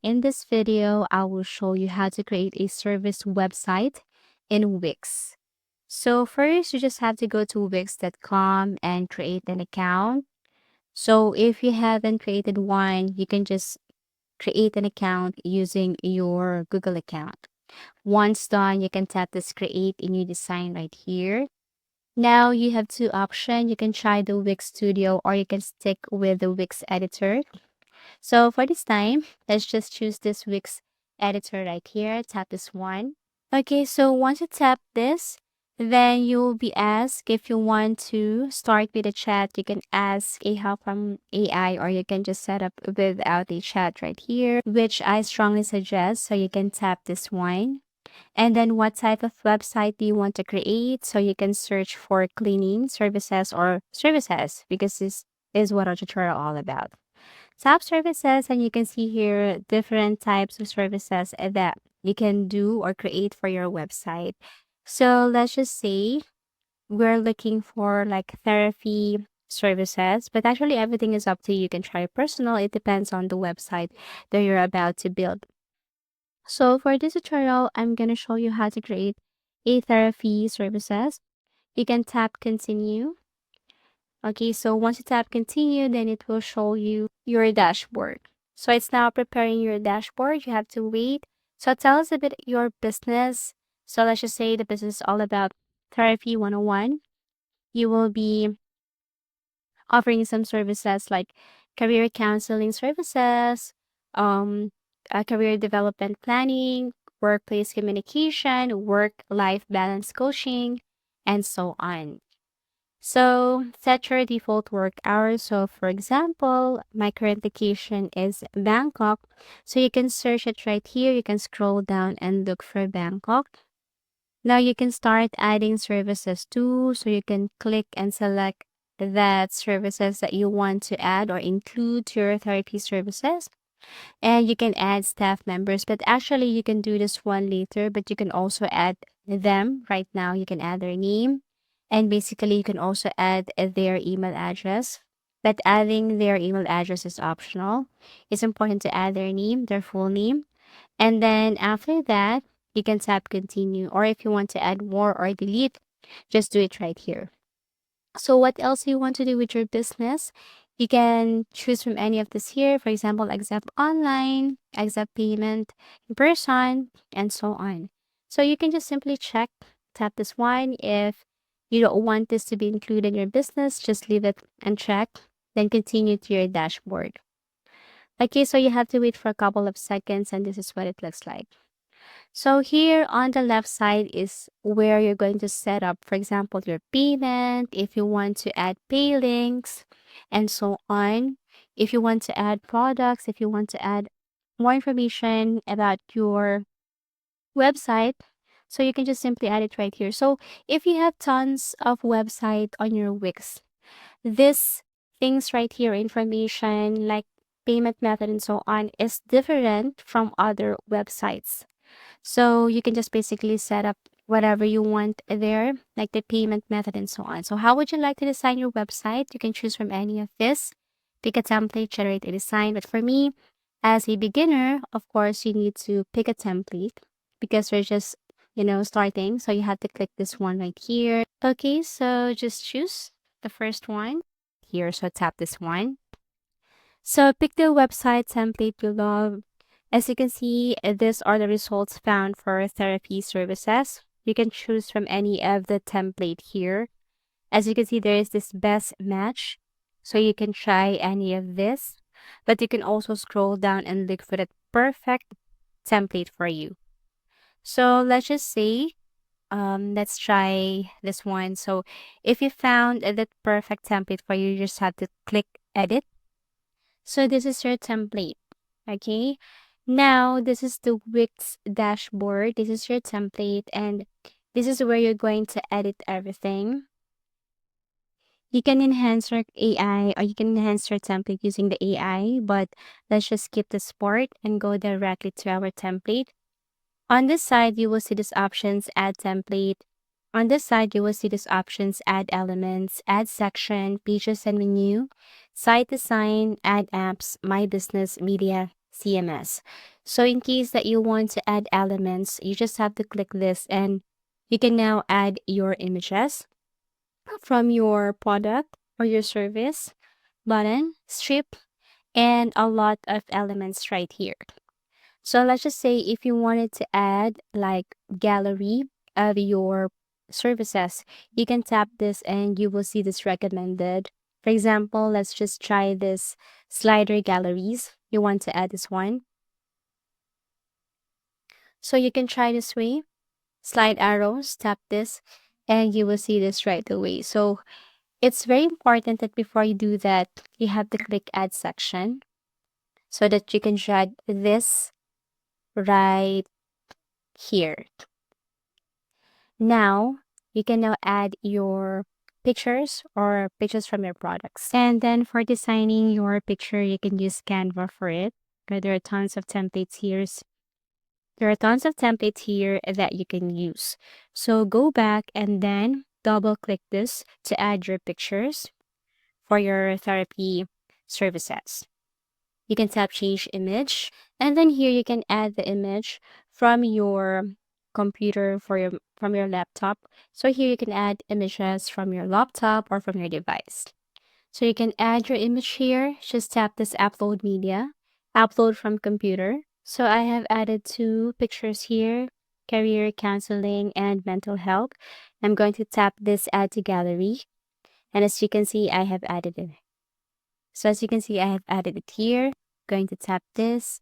In this video, I will show you how to create a service website in Wix. So first, you just have to go to wix.com and create an account. So if you haven't created one, you can just create an account using your Google account. Once done, you can tap this create a new design right here. Now you have two options. You can try the Wix Studio or you can stick with the Wix editor. So for this time, let's just choose this Wix editor right here. Tap this one. Okay, so once you tap this, then you'll be asked if you want to start with a chat. You can ask a help from AI or you can just set up without a chat right here, which I strongly suggest. So you can tap this one. And then what type of website do you want to create? So you can search for cleaning services or services because this is what our tutorial all about. Tap services and you can see here different types of services that you can do or create for your website. So let's just say we're looking for like therapy services, but actually everything is up to you. You can try personal. It depends on the website that you're about to build. So for this tutorial, I'm going to show you how to create a therapy services. You can tap continue. Okay, so once you tap continue, then it will show you your dashboard. So it's now preparing your dashboard. You have to wait. So tell us a bit your business. So let's just say the business is all about therapy 101. You will be offering some services like career counseling services, um, career development planning, workplace communication, work-life balance coaching, and so on. So set your default work hours. So for example, my current location is Bangkok. So you can search it right here. You can scroll down and look for Bangkok. Now you can start adding services too. So you can click and select that services that you want to add or include to your therapy services. And you can add staff members, but actually you can do this one later, but you can also add them right now. You can add their name and basically you can also add their email address, but adding their email address is optional. It's important to add their name, their full name. And then after that, you can tap continue, or if you want to add more or delete, just do it right here. So what else you want to do with your business? You can choose from any of this here. For example, accept online, accept payment in person, and so on. So you can just simply check, tap this one. If you don't want this to be included in your business, just leave it and check, then continue to your dashboard. Okay, so you have to wait for a couple of seconds and this is what it looks like. So here on the left side is where you're going to set up, for example, your payment, if you want to add pay links, and so on. If you want to add products, if you want to add more information about your website, so you can just simply add it right here. So if you have tons of website on your Wix, this things right here, information like payment method and so on, is different from other websites. So you can just basically set up whatever you want there, like the payment method and so on. So how would you like to design your website? You can choose from any of this. Pick a template, generate a design. But for me, as a beginner, of course, you need to pick a template because we're just, starting. So you have to click this one right here. Okay, so just choose the first one here. So tap this one. So pick the website template you love. As you can see, these are the results found for therapy services. You can choose from any of the template here. As you can see, there is this best match. So you can try any of this, but you can also scroll down and look for the perfect template for you. So let's just say, let's try this one. So if you found the perfect template for you, you just have to click edit. So this is your template. Okay. Now this is the Wix dashboard. This is your template and this is where you're going to edit everything. You can enhance your AI or you can enhance your template using the AI, but let's just skip this part and go directly to our template. On this side, you will see these options, add template. On this side, you will see these options, add elements, add section, pages and menu, site design, add apps, my business, media, CMS. So in case that you want to add elements, you just have to click this and you can now add your images from your product or your service button, strip, and a lot of elements right here. So let's just say if you wanted to add like gallery of your services, you can tap this and you will see this recommended. For example, let's just try this slider galleries. You want to add this one. So you can try this way, slide arrows, tap this, and you will see this right away. So it's very important that before you do that, you have to click add section so that you can drag this right here. Now, you can now add your pictures or pictures from your products. And then for designing your picture, you can use Canva for it. Okay, there are tons of templates here. There are tons of templates here that you can use. So go back and then double click this to add your pictures for your therapy services. You can tap change image, and then here you can add the image from your computer from your laptop. So here you can add images from your laptop or from your device. So you can add your image here. Just tap this upload media, upload from computer. So I have added 2 pictures here, career counseling and mental health. I'm going to tap this add to gallery. And as you can see, I have added it. So as you can see, I have added it here. Going to tap this,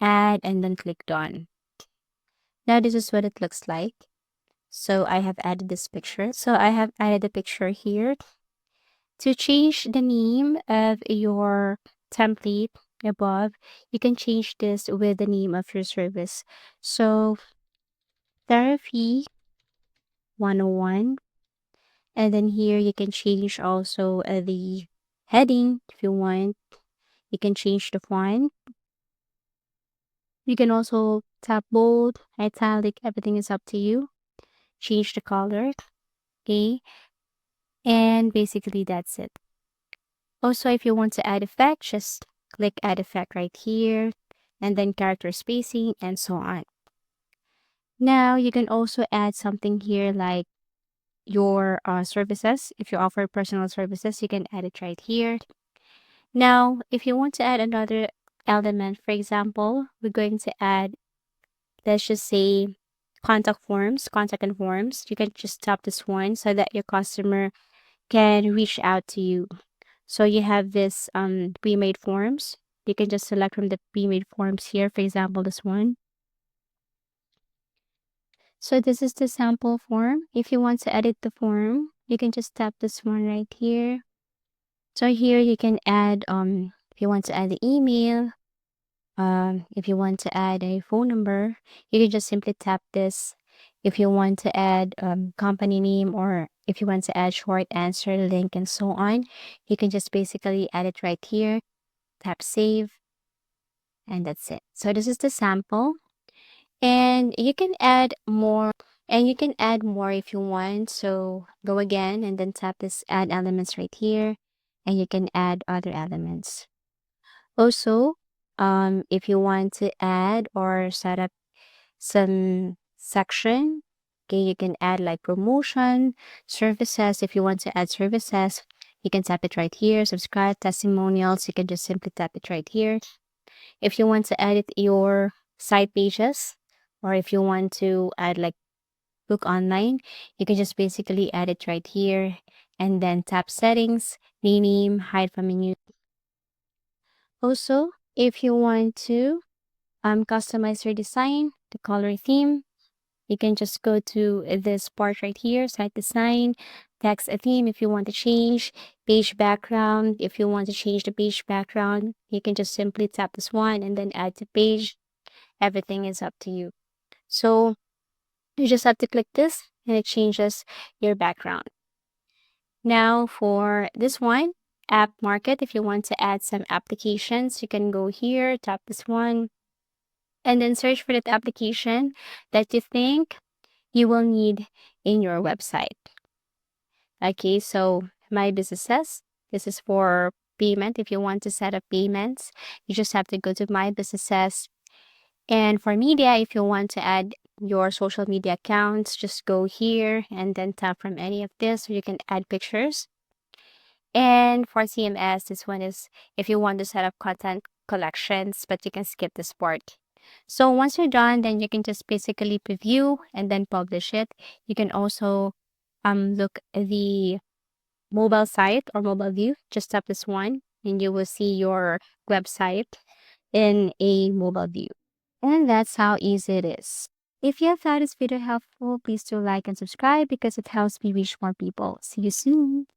add, and then click done. Now this is what it looks like. So I have added this picture. So I have added the picture here. To change the name of your template above, you can change this with the name of your service. So therapy 101. And then here you can change also the heading if you want. You can change the font. You can also tap bold, italic, everything is up to you. Change the color, okay? And basically that's it. Also, if you want to add effect, just click add effect right here, and then character spacing and so on. Now you can also add something here like your services. If you offer personal services, you can add it right here. Now, if you want to add another element, for example, we're going to add, let's just say, contact and forms. You can just tap this one so that your customer can reach out to you. So you have this pre-made forms. You can just select from the pre-made forms here, for example, this one. So this is the sample form. If you want to edit the form, you can just tap this one right here. So here you can add if you want to add the email, if you want to add a phone number, you can just simply tap this. If you want to add company name, or if you want to add short answer, link, and so on, you can just basically add it right here, tap save, and that's it. So this is the sample, and you can add more, if you want. So go again and then tap this add elements right here, and you can add other elements. Also, if you want to add or set up some section, okay, you can add like promotion, services. If you want to add services, you can tap it right here. Subscribe, testimonials, you can just simply tap it right here. If you want to edit your site pages, or if you want to add like book online, you can just basically add it right here and then tap settings, rename, hide from menu. Also, if you want to customize your design, the color theme, you can just go to this part right here, site design, text a theme if you want to change, page background. If you want to change the page background, you can just simply tap this one and then add to page. Everything is up to you. So you just have to click this and it changes your background. Now for this one, app market, if you want to add some applications, you can go here, tap this one, and then search for that application that you think you will need in your website. Okay, so my businesses, this is for payment. If you want to set up payments, you just have to go to My Businesses. And for media, if you want to add your social media accounts, just go here and then tap from any of this so you can add pictures. And for CMS, this one is if you want to set up content collections, but you can skip this part. So once you're done, then you can just basically preview and then publish it. You can also look at the mobile site or mobile view. Just tap this one and you will see your website in a mobile view. And that's how easy it is. If you have found this video helpful, please do like and subscribe because it helps me reach more people. See you soon.